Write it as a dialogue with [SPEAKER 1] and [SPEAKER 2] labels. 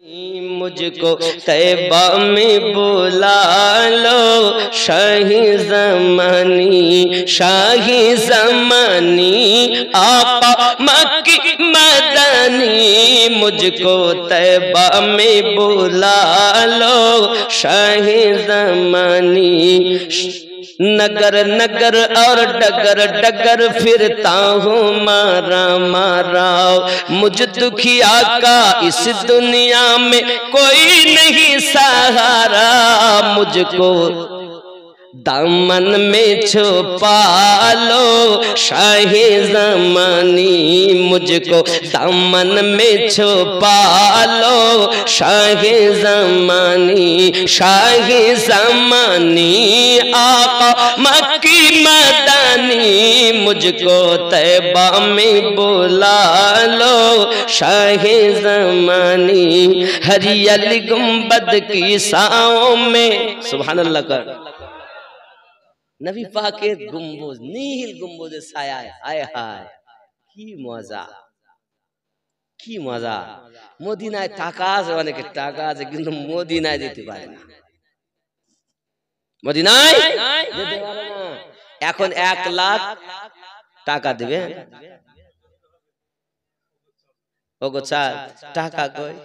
[SPEAKER 1] मुझको तैबा में बुला लो, शाही ज़मानी आका मक्की मदनी। मुझको तैबा में बुला लो, शाही ज़मानी। नगर नगर और डगर डगर फिरता हूँ मारा मारा, मुझ दुखिया का इस दुनिया में कोई नहीं सहारा। मुझको दामन में छुपा लो, शाही ज़मानी। मुझको दामन में छुपा लो, शाही ज़मानी। शाही ज़मानी आका मक्की मदनी। मुझको तैबा में बुला लो, शाही ज़मानी। हरियल गुंबद की छाँव में सुभान अल्लाह कर नबी पाकेर गुम्बुज, নীল गुम्बुজের ছায়ায়, হায় হায় কি মজা, কি মজা। মদিনায় টাকা আছে, অনেকের টাকা আছে, কিন্তু মদিনায় যেতে পারে না। মদিনায় যেতে পারে না। এখন 1 লাখ টাকা দিবে, ওগো স্যার টাকা কই?